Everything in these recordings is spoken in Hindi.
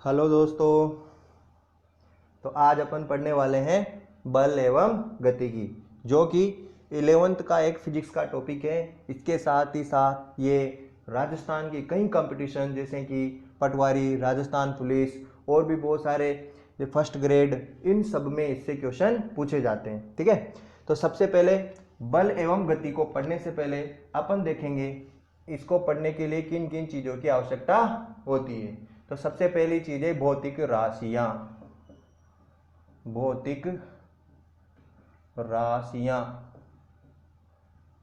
हेलो दोस्तों। तो आज अपन पढ़ने वाले हैं बल एवं गतिकी, जो कि 11th का एक फिजिक्स का टॉपिक है। इसके साथ ही साथ ये राजस्थान की कई कंपटीशन जैसे कि पटवारी, राजस्थान पुलिस और भी बहुत सारे फर्स्ट ग्रेड, इन सब में इससे क्वेश्चन पूछे जाते हैं। ठीक है, तो सबसे पहले बल एवं गति को पढ़ने से पहले अपन देखेंगे इसको पढ़ने के लिए किन किन चीज़ों की आवश्यकता होती है। तो सबसे पहली चीज है भौतिक राशियां। भौतिक राशियां,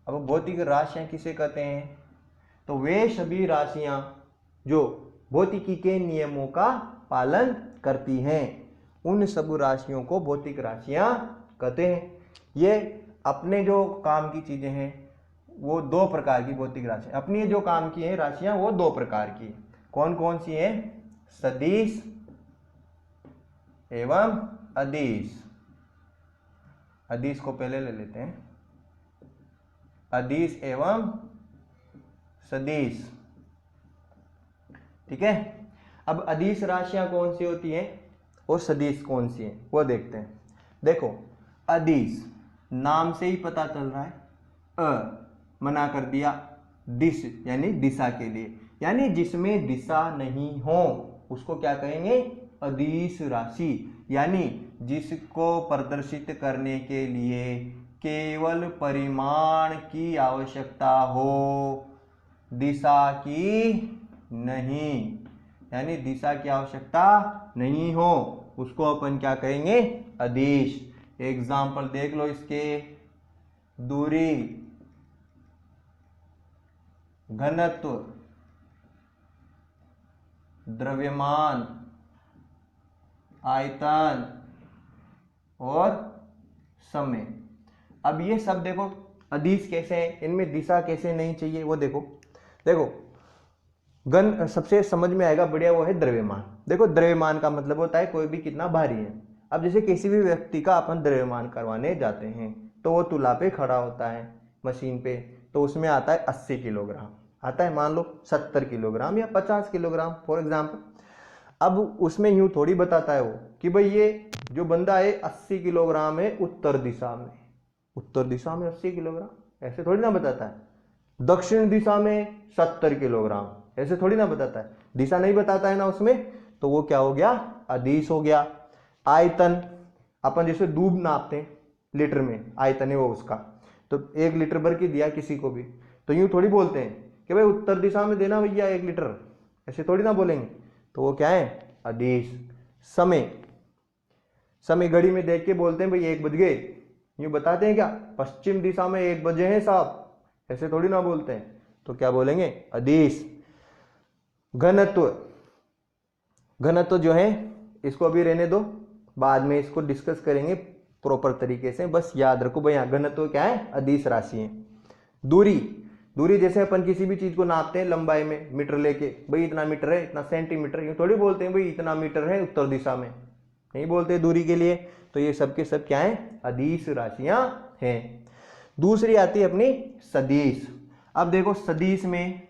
अब भौतिक राशियां किसे कहते हैं? तो वे सभी राशियां जो भौतिकी के नियमों का पालन करती हैं, उन सब राशियों को भौतिक राशियां कहते हैं। ये अपने जो काम की चीजें हैं वो दो प्रकार की भौतिक राशियां, अपनी जो काम की है राशियां वो दो प्रकार की। कौन कौन सी हैं? सदिश एवं अदिश। अदिश को पहले ले लेते हैं, अदिश एवं सदिश। ठीक है, अब अदिश राशियां कौन सी होती हैं और सदिश कौन सी हैं वो देखते हैं। देखो, अदिश नाम से ही पता चल रहा है, मना कर दिया, दिश यानी दिशा के लिए, यानी जिसमें दिशा नहीं हो उसको क्या कहेंगे? अदिश राशि। यानी जिसको प्रदर्शित करने के लिए केवल परिमाण की आवश्यकता हो, दिशा की नहीं, यानी दिशा की आवश्यकता नहीं हो, उसको अपन क्या कहेंगे? अदिश। एग्जाम्पल देख लो इसके, दूरी, घनत्व, द्रव्यमान, आयतन और समय। अब ये सब देखो अदिश कैसे हैं, इनमें दिशा कैसे नहीं चाहिए वो देखो। देखो सबसे समझ में आएगा बढ़िया वो है द्रव्यमान। देखो द्रव्यमान का मतलब होता है कोई भी कितना भारी है। अब जैसे किसी भी व्यक्ति का अपन द्रव्यमान करवाने जाते हैं तो वो तुला पे खड़ा होता है मशीन पे, तो उसमें आता है 80 किलोग्राम, आता है मान लो 70 किलोग्राम या 50 किलोग्राम फॉर एग्जाम्पल। अब उसमें यूं थोड़ी बताता है वो कि भाई ये जो बंदा है 80 किलोग्राम है उत्तर दिशा में, उत्तर दिशा में 80 किलोग्राम, ऐसे थोड़ी ना बताता है। दक्षिण दिशा में 70 किलोग्राम, ऐसे थोड़ी ना बताता है। दिशा नहीं बताता है ना उसमें, तो वो क्या हो गया? अदिश हो गया। आयतन, अपन जैसे दूध नापते हैं लीटर में, आयतन है वो उसका, तो 1 लीटर भर के दिया किसी को भी, तो यूं थोड़ी बोलते हैं कि भाई उत्तर दिशा में देना भैया 1 लीटर, ऐसे थोड़ी ना बोलेंगे, तो वो क्या है? अदिश। समय, समय घड़ी में देख के बोलते हैं भाई 1 बज गए, यूं बताते हैं क्या? पश्चिम दिशा में 1 बजे हैं साहब, ऐसे थोड़ी ना बोलते हैं, तो क्या बोलेंगे? अदिश। घनत्व, घनत्व जो है इसको अभी रहने दो, बाद में इसको डिस्कस करेंगे प्रॉपर तरीके से, बस याद रखो भाई यहाँ घनत्व क्या है? अदिश राशि है। दूरी, दूरी जैसे अपन किसी भी चीज को नापते हैं लंबाई में, मीटर लेके, भाई इतना मीटर है, इतना सेंटीमीटर, ये थोड़ी बोलते हैं भाई इतना मीटर है उत्तर दिशा में, नहीं बोलते दूरी के लिए। तो ये सब के सब क्या है? अदिश राशियां हैं। दूसरी आती है अपनी सदिश। अब देखो सदिश में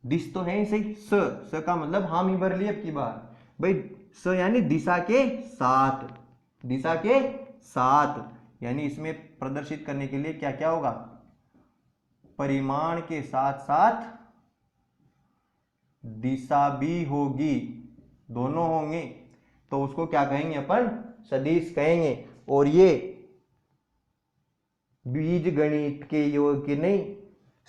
दिश तो है सही, स का मतलब हम ही भर लिए अब की बार, भाई स यानी दिशा के साथ, दिशा के साथ, यानी इसमें प्रदर्शित करने के लिए क्या क्या होगा? परिमाण के साथ साथ दिशा भी होगी, दोनों होंगे, तो उसको क्या कहेंगे अपन? सदिश कहेंगे। और ये बीज गणित के योग के नहीं,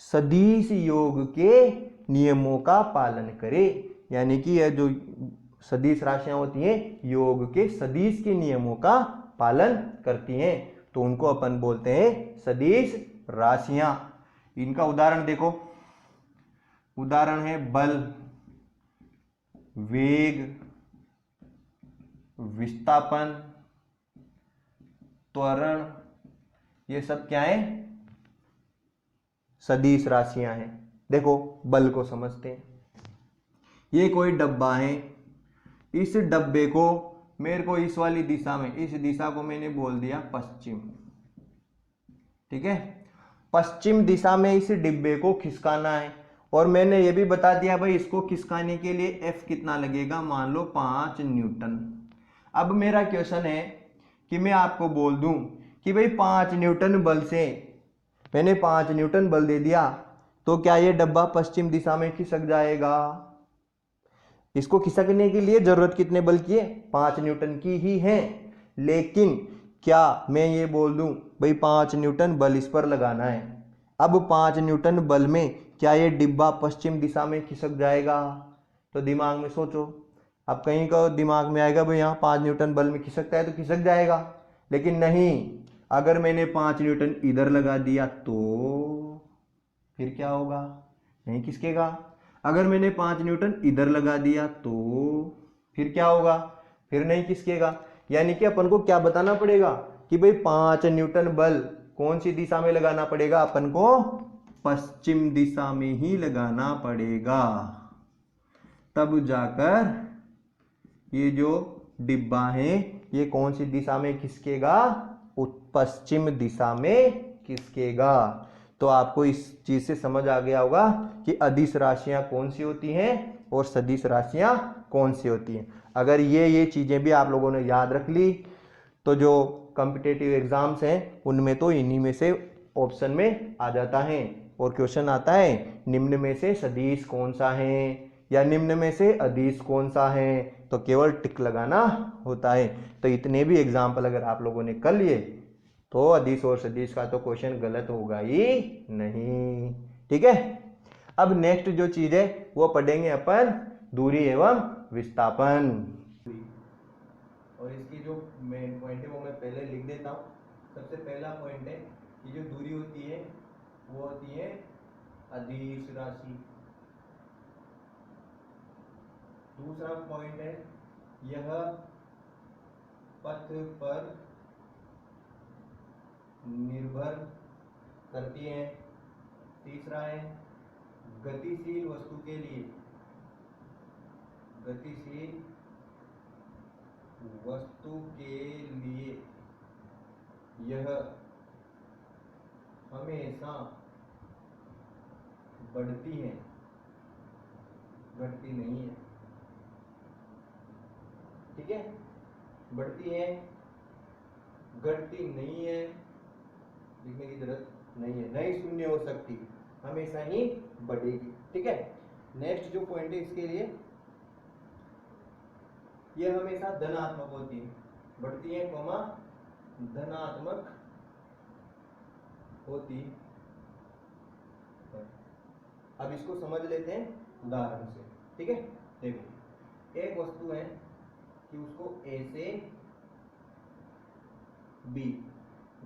सदिश योग के नियमों का पालन करे, यानी कि यह जो सदिश राशियां होती हैं योग के सदिश के नियमों का पालन करती हैं, तो उनको अपन बोलते हैं सदिश राशियां। इनका उदाहरण देखो, उदाहरण है बल, वेग, विस्थापन, त्वरण, ये सब क्या है? सदिश राशियां हैं। देखो बल को समझते हैं, ये कोई डब्बा है, इस डब्बे को मेरे को इस वाली दिशा में, इस दिशा को मैंने बोल दिया पश्चिम, ठीक है, पश्चिम दिशा में इस डिब्बे को खिसकाना है और मैंने ये भी बता दिया भाई इसको खिसकाने के लिए एफ कितना लगेगा, मान लो 5 न्यूटन। अब मेरा क्वेश्चन है कि मैं आपको बोल दूं कि भाई 5 न्यूटन बल से मैंने 5 न्यूटन बल दे दिया, तो क्या ये डब्बा पश्चिम दिशा में खिसक जाएगा? इसको खिसकने के लिए जरूरत कितने बल की है? 5 न्यूटन की ही है। लेकिन क्या मैं ये बोल दूं भाई 5 न्यूटन बल इस पर लगाना है, अब 5 न्यूटन बल में क्या ये डिब्बा पश्चिम दिशा में खिसक जाएगा? तो दिमाग में सोचो। अब कहीं का दिमाग में आएगा भाई यहाँ 5 न्यूटन बल में खिसकता है तो खिसक जाएगा, लेकिन नहीं, अगर मैंने 5 न्यूटन इधर लगा दिया तो फिर क्या होगा? नहीं खिसकेगा। अगर मैंने 5 न्यूटन इधर लगा दिया तो फिर क्या होगा? फिर नहीं खिसकेगा। यानी कि अपन को क्या बताना पड़ेगा कि भाई 5 न्यूटन बल कौन सी दिशा में लगाना पड़ेगा? अपन को पश्चिम दिशा में ही लगाना पड़ेगा, तब जाकर ये जो डिब्बा है ये कौन सी दिशा में खिसकेगा? पश्चिम दिशा में खिसकेगा। तो आपको इस चीज से समझ आ गया होगा कि अदिश राशियां कौन सी होती हैं और सदिश राशियां कौन सी होती हैं। अगर ये चीजें भी आप लोगों ने याद रख ली तो जो कॉम्पिटेटिव एग्जाम्स हैं उनमें तो इन्हीं में से ऑप्शन में आ जाता है। और क्वेश्चन आता है निम्न में से सदिश कौन सा है या निम्न में से अदिश कौन सा है, तो केवल टिक लगाना होता है। तो इतने भी एग्जाम्पल अगर आप लोगों ने कर लिए तो अदिश और सदिश का तो क्वेश्चन गलत होगा ही नहीं। ठीक है, अब नेक्स्ट जो चीज है वो पढ़ेंगे अपन दूरी एवं विस्थापन। और इसकी जो मेन पॉइंट है वो मैं पहले लिख देता हूँ। सबसे पहला पॉइंट है कि जो दूरी होती है वो होती है अदिश राशि। दूसरा पॉइंट है यह पथ पर निर्भर करती है। तीसरा है गतिशील वस्तु के लिए, गतिशील वस्तु के लिए यह हमेशा बढ़ती है, घटती नहीं है। ठीक है, बढ़ती है, घटती नहीं है, लिखने की जरूरत नहीं है, नहीं शून्य हो सकती, हमेशा ही बढ़ेगी। ठीक है, नेक्स्ट जो पॉइंट है इसके लिए यह हमेशा धनात्मक होती है, बढ़ती है कॉमा धनात्मक होती है। अब इसको समझ लेते हैं उदाहरण से। ठीक है, देखो एक वस्तु है कि उसको ए से बी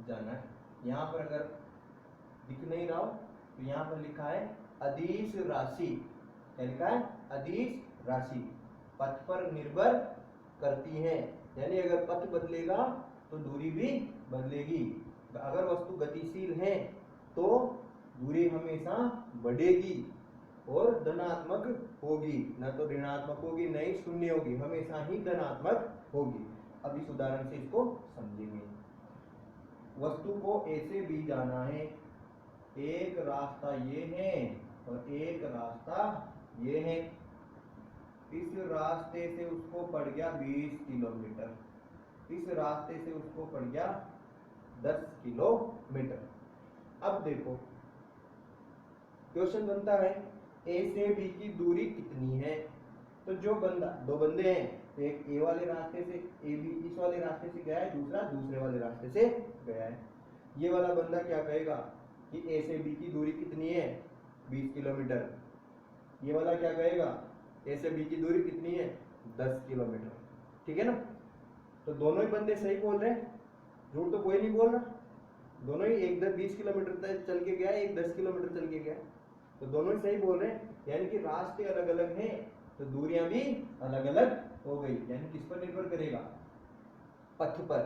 जाना है। यहां पर अगर दिख नहीं रहा हो तो यहां पर लिखा है अदिश राशि। क्या लिखा है? अदिश राशि पथ पर निर्भर करती है, यानी अगर पथ बदलेगा तो दूरी भी बदलेगी। अगर वस्तु गतिशील है तो दूरी हमेशा बढ़ेगी और धनात्मक होगी, न तो ऋणात्मक होगी न ही शून्य होगी, हमेशा ही धनात्मक होगी। अब इस उदाहरण से इसको समझेंगे। वस्तु को ए से बी जाना है, एक रास्ता ये है और एक रास्ता ये है। इस रास्ते से उसको पड़ गया 20 किलोमीटर, इस रास्ते से उसको पड़ गया 10 किलोमीटर। अब देखो क्वेश्चन बनता है ए से बी की दूरी कितनी है। तो जो बंदा, दो बंदे हैं, एक ए वाले रास्ते से, ए बी इस वाले रास्ते से गया है, दूसरा दूसरे वाले रास्ते से गया है। ये वाला बंदा क्या कहेगा कि ए से बी की दूरी कितनी है? 20 किलोमीटर। ये वाला क्या कहेगा? ए से बी की दूरी कितनी है? 10 किलोमीटर। ठीक है ना? तो दोनों ही बंदे सही बोल रहे हैं, झूठ तो कोई नहीं बोल रहा। दोनों ही, एक 20 किलोमीटर तक चल के गया, एक 10 किलोमीटर चल के गया, तो दोनों ही सही बोल रहे हैं। यानी कि रास्ते अलग अलग हैं तो दूरियां भी अलग अलग हो गई। यानी किस पर निर्भर करेगा? पथ पर।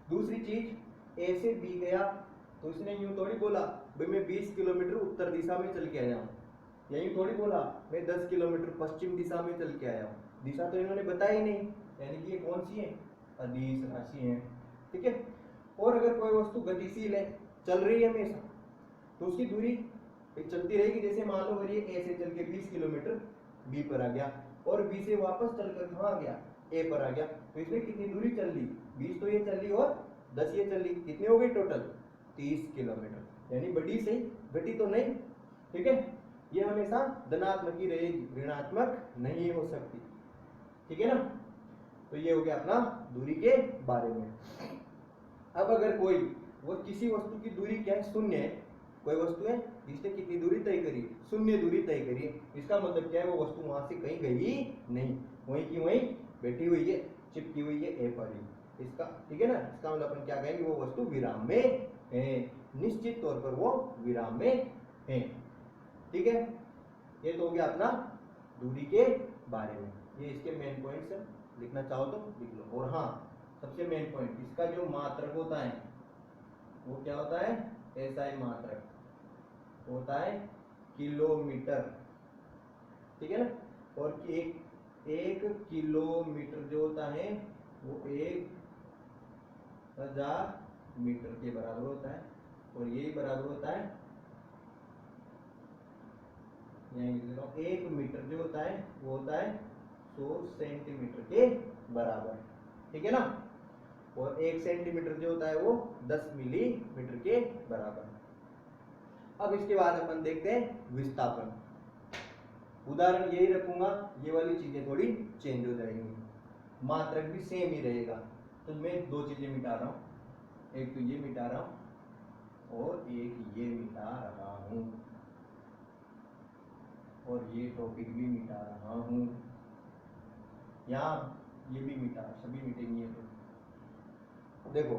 दूसरी चीज, ए से बी गया तो इसने यूं थोड़ी बोला भाई मैं 20 किलोमीटर उत्तर दिशा में चल के आया हूं, यही थोड़ी बोला मैं 10 किलोमीटर पश्चिम दिशा में चल के आया हूं। दिशा तो इन्होंने बताया ही नहीं, यानी कि ये कौन सी है? अदिश राशि है। ठीक है, और अगर कोई वस्तु गतिशील है, चल रही है हमेशा, तो उसकी दूरी ये चलती रहेगी। जैसे मान लो अगर ये ए से चल के 20 किलोमीटर बी पर आ गया और बी से वापस चलकर कहाँ आ गया, ए पर आ गया, तो इसमें कितनी दूरी चल ली, 20 तो ये चल ली और 10 ये चल ली, कितनी हो गई टोटल 30 किलोमीटर, यानी बड़ी सही, घटी तो नहीं। ठीक है, ये हमेशा धनात्मक ही रहेगी, ऋणात्मक नहीं हो सकती। ठीक है ना, तो ये हो गया अपना दूरी के बारे में। अब अगर कोई वो किसी वस्तु की दूरी क्या है, शून्य है, कोई वस्तु है जिसने कितनी दूरी तय करी, शून्य दूरी तय करी, इसका मतलब क्या है, वो वस्तु वहां से कहीं गई नहीं, वहीं की वहीं बैठी हुई है, चिपकी हुई है ए पर ही। इसका ठीक है ना, इसका मतलब अपन क्या कहेंगे, वो वस्तु विराम में है, निश्चित तौर पर वो विराम में है। ठीक है, ये तो हो गया अपना दूरी के बारे में। ये इसके मेन पॉइंट्स है, लिखना चाहो तो लिख लो। और हाँ, सबसे मेन पॉइंट, इसका जो मात्रक होता है वो क्या होता है, एसआई मात्रक होता है किलोमीटर। ठीक है ना, और एक किलोमीटर जो होता है वो 1000 मीटर के बराबर होता है, और यही बराबर होता है, एक मीटर जो होता है वो होता है 100 सेंटीमीटर के बराबर। ठीक है ना, और 1 सेंटीमीटर जो होता है वो 10 मिलीमीटर के बराबर। अब इसके बाद अपन देखते हैं विस्थापन। उदाहरण यही रखूंगा, ये वाली चीजें थोड़ी चेंज हो जाएंगी, मात्रक भी सेम ही रहेगा। तो मैं दो चीजें मिटा रहा हूं, एक तो ये मिटा रहा हूं और एक ये मिटा रहा हूं, और ये टॉपिक भी मिटा रहा हूं, यहाँ ये भी मिटा, सभी मिटेंगे। तो देखो,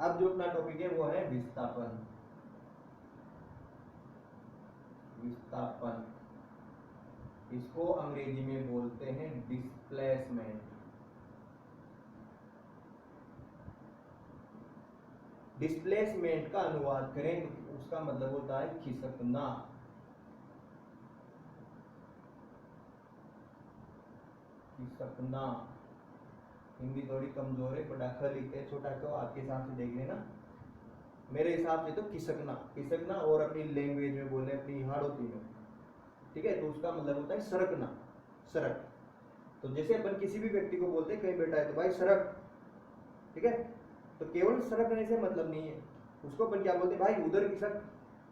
अब जो अपना टॉपिक है वो है विस्थापन। विस्थापन, इसको अंग्रेजी में बोलते हैं डिस्प्लेसमेंट। डिस्प्लेसमेंट का अनुवाद करें तो उसका मतलब होता है खिसकना। खिसकना, हिंदी थोड़ी कमजोर है, बड़ा ख लिखते हैं, छोटा ख आपके हिसाब से देख लेना। मेरे हिसाब से तो खिसकना, खिसकना, और अपनी लैंग्वेज में बोले, अपनी हाड़ोती में, ठीक है, तो उसका मतलब होता है सरकना, सरक। तो जैसे अपन किसी भी व्यक्ति को बोलते हैं कहीं बैठा है तो भाई सरक, ठीक है, तो केवल सरकने से मतलब नहीं है, उसको अपन क्या बोलते हैं, भाई उधर खिसक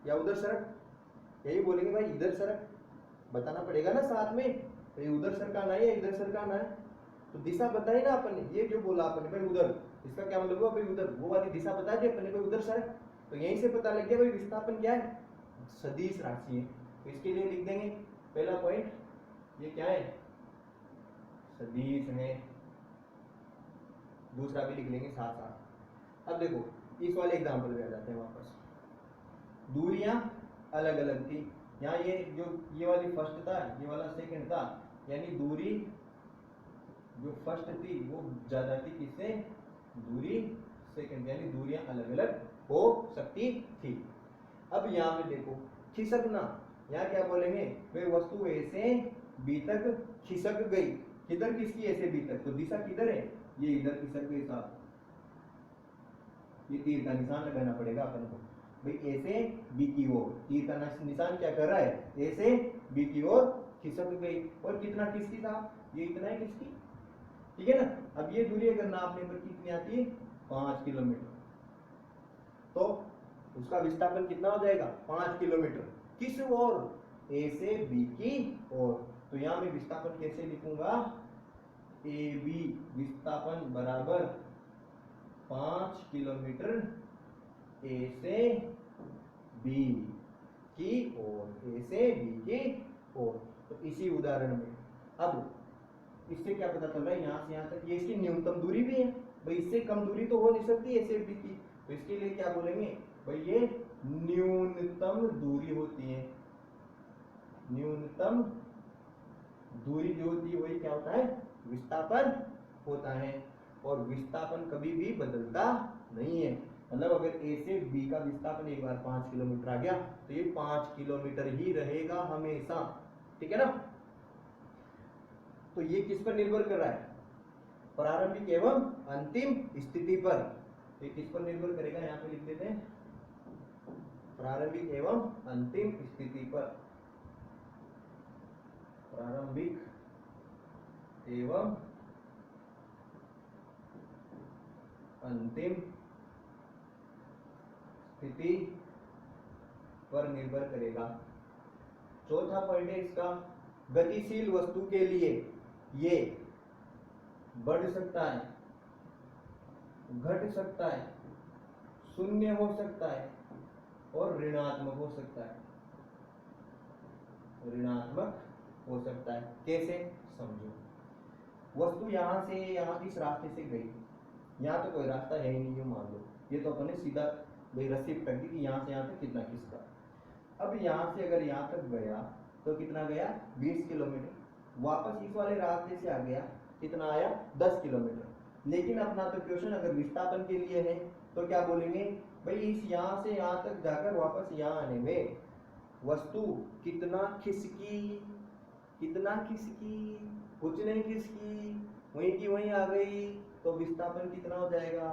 या उधर सरक, यही बोलेंगे भाई इधर सरक, बताना पड़ेगा ना साथ में, तो ये उधर सरकाना है या इधर सरकाना है, तो दिशा बताई ना अपन ने, ये जो बोला अपन ने भाई उधर, इसका क्या मतलब हुआ भाई उधर, वो वाली दिशा बता दी अपन ने भाई उधर सरक, तो यहीं से पता लग गया भाई विस्थापन क्या है, सदिश राशि है। तो इसके लिए लिख देंगे पहला पॉइंट, ये क्या है, सदिश है, दूसरा भी लिख लेंगे साथ साथ। अब देखो इस वाले एग्जाम्पल पे आ जाते हैं वापस। दूरियां अलग अलग थी, यहाँ ये वाली फर्स्ट था, ये वाला सेकंड था, यानी दूरी जो फर्स्ट थी वो ज्यादा थी किससे, दूरी सेकंड, यानी दूरियां अलग अलग हो सकती थी। अब यहाँ पे देखो खिसकना, यहाँ क्या बोलेंगे वे वस्तु ए से बी तक खिसक गई, किधर किसकी, ए से बी तक, तो दिशा किधर है, ये इधर खिसक गई साहब, ये तीर का निशान लगाना पड़ेगा अपन को, भाई ए से बी की ओर, तीर का निशान क्या कर रहा है, ए से बी की ओर खिसक गई, और कितना किसकी था, ये इतना है किसकी, ठीक है ना। अब ये दूरी अगर नापने पर कितनी आती है, 5 किलोमीटर, तो उसका विस्थापन कितना हो जाएगा, 5 किलोमीटर, किस ओर, ए से बी की ओर। तो यहां मैं विस्थापन कैसे लिखूंगा, ए बी विस्थापन बराबर 5 किलोमीटर ए से बी की ओर, ए से बी की ओर। तो इसी उदाहरण में अब इससे क्या पता चल रहा है, यहाँ से यहाँ तक ये इसकी न्यूनतम दूरी भी है, भाई इससे कम दूरी तो हो नहीं सकती ए से बी की, तो इसके लिए क्या बोलेंगे भाई, ये न्यूनतम दूरी होती है, न्यूनतम दूरी जो होती है वही क्या होता है, विस्थापन होता है। और विस्थापन कभी भी बदलता नहीं है, मतलब अगर ए से बी का विस्थापन एक बार 5 किलोमीटर आ गया तो ये 5 किलोमीटर ही रहेगा हमेशा, ठीक है ना। तो ये किस पर निर्भर कर रहा है, प्रारंभिक एवं अंतिम स्थिति पर, ये किस पर निर्भर करेगा, यहाँ पे लिख देते हैं प्रारंभिक एवं अंतिम स्थिति पर, प्रारंभिक एवं अंतिम स्थिति पर निर्भर करेगा। चौथा पॉइंट है इसका, गतिशील वस्तु के लिए ये बढ़ सकता है, घट सकता है, शून्य हो सकता है और ऋणात्मक हो सकता है, ऋणात्मक हो सकता है। कैसे, समझो। वस्तु यहां से यहां इस रास्ते से गई, यहाँ तो कोई रास्ता है ही नहीं, ये मान लो, ये तो अपने सीधा भाई रस्सी पटक दी कि यहाँ से यहाँ तक कितना खिसका। अब यहाँ से अगर यहाँ तक गया तो कितना गया, 20 किलोमीटर। वापस इस वाले रास्ते से आ गया, कितना आया, 10 किलोमीटर। लेकिन अपना तो क्वेश्चन अगर विस्थापन के लिए है तो क्या बोलेंगे भाई, इस यहाँ से यहाँ तक जाकर वापस यहाँ आने में वस्तु कितना खिसकी, कितना खिसकी, कुछ नहीं खिसकी, वहीं की वहीं आ गई, तो विस्थापन कितना हो जाएगा,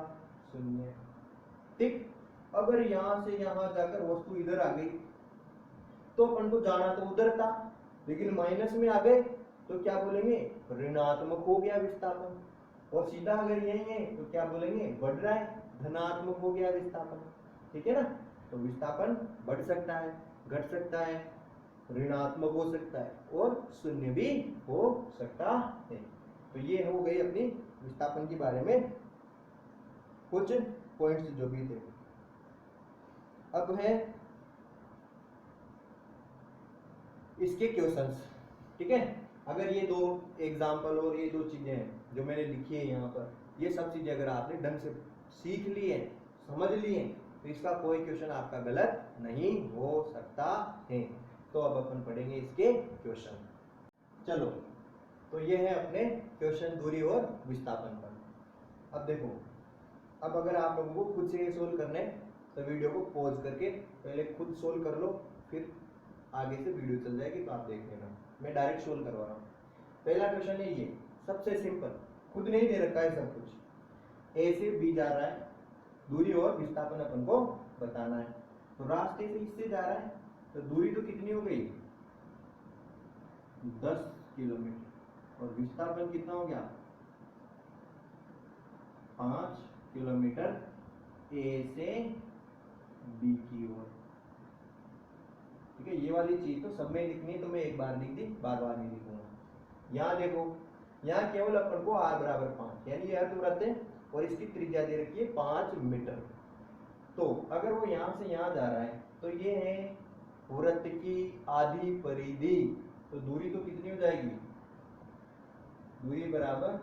0। ठीक। अगर यहां से यहां जाकर वस्तु इधर आ गई तो अपन को जाना तो उधर था, लेकिन माइनस में आ गए तो क्या बोलेंगे, ऋणात्मक हो गया विस्थापन। और सीधा अगर यही है तो क्या बोलेंगे, बढ़ रहा है, धनात्मक हो गया विस्थापन। ठीक है ना। तो विस्थापन बढ़ सकता है, घट सकता है, ऋणात्मक हो सकता है और शून्य भी हो सकता है। तो ये हो गई अपनी विस्थापन के बारे में कुछ पॉइंट्स जो भी थे। अब है इसके क्वेश्चंस। ठीक है। अगर ये दो एग्जाम्पल और ये दो चीजें हैं जो मैंने लिखी है यहाँ पर, ये सब चीजें अगर आपने ढंग से सीख ली है, समझ ली है, तो इसका कोई क्वेश्चन आपका गलत नहीं हो सकता है। तो अब अपन पढ़ेंगे इसके क्वेश्चन। चलो, तो ये है अपने क्वेश्चन दूरी और विस्थापन पर। अब देखो, अब अगर आप लोगों को खुद से ये सोल्व करना है तो वीडियो को पॉज करके पहले खुद सोल्व कर लो, फिर आगे से वीडियो चल जाएगी तो आप देख लेना। मैं डायरेक्ट सोल्व करवा रहा हूँ। पहला क्वेश्चन है ये, सबसे सिंपल, खुद नहीं दे रखा है सब कुछ। ए से बी जा रहा है, दूरी और विस्थापन अपन को बताना है। तो रास्ते से इससे जा रहा है तो दूरी तो कितनी हो गई, 10 किलोमीटर, और विस्थापन कितना हो गया, 5 किलोमीटर ए से बी की ओर। ठीक है। ये वाली चीज तो सब में लिखनी है, तो मैं एक बार लिख दी, बार बार नहीं लिखूंगा। यहाँ देखो, यहाँ केवल अपन को r बराबर 5, यानी ये अर्धवृत्त है और इसकी त्रिज्या दे रखी है 5 मीटर। तो अगर वो यहाँ से यहाँ जा रहा है तो ये है वृत्त की आधी परिधि, तो दूरी तो कितनी हो जाएगी, दूरी बराबर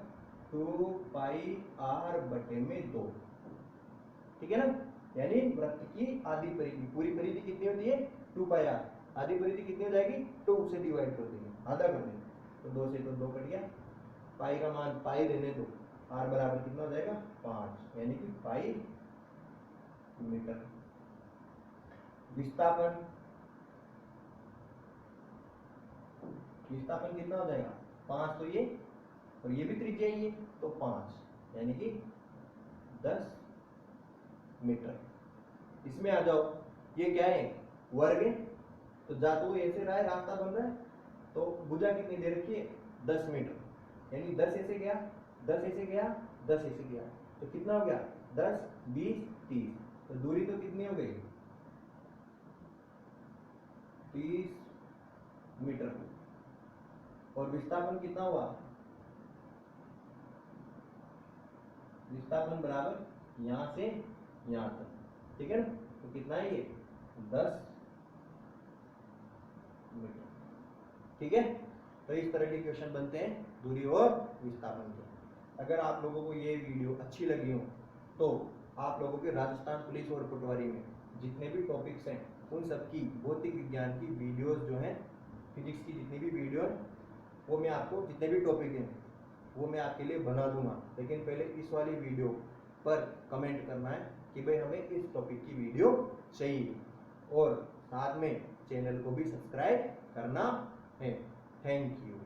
2 पाई r बटे में 2। ठीक है ना। यानी वृत्त की आधी परिधि, पूरी परिधि कितनी होती है, 2 पाई r, आधी परिधि कितनी हो जाएगी, 2 से डिवाइड कर देंगे, आधा कर देंगे, तो 2 से तो 2 कट गया, पाई का मान पाई रहने दो, r बराबर कितना हो जाएगा, 5, यानी कि पाई मीटर। विस्थापन, विस्थापन कितना हो जाएगा, 5, तो ये और ये भी त्रिज्या ही है तो 5, यानी कि 10 मीटर। इसमें आ जाओ, ये क्या है, वर्ग है, तो जा तो ऐसे रहा है, रास्ता बन रहा है, तो भुजा कितनी दे रखी है, 10 मीटर, यानी 10 ऐसे गया, 10 ऐसे गया, 10 ऐसे गया, तो कितना हो गया, 10, 20, 30, तो दूरी तो कितनी हो गई, 30 मीटर। और विस्थापन कितना हुआ, विस्थापन बराबर यहां से यहां तक। ठीक है ना। तो कितना है ये, 10 मीटर। ठीक है। तो इस तरह के क्वेश्चन बनते हैं दूरी और विस्थापन के। अगर आप लोगों को ये वीडियो अच्छी लगी हो तो आप लोगों के राजस्थान पुलिस और पटवारी में जितने भी टॉपिक्स हैं उन सब की भौतिक विज्ञान की वीडियोस जो हैं, फिजिक्स की जितनी भी वीडियो है, वो मैं आपको, जितने भी टॉपिक हैं वो मैं आपके लिए बना दूंगा। लेकिन पहले इस वाली वीडियो पर कमेंट करना है कि भाई हमें इस टॉपिक की वीडियो चाहिए, और साथ में चैनल को भी सब्सक्राइब करना है। Thank you.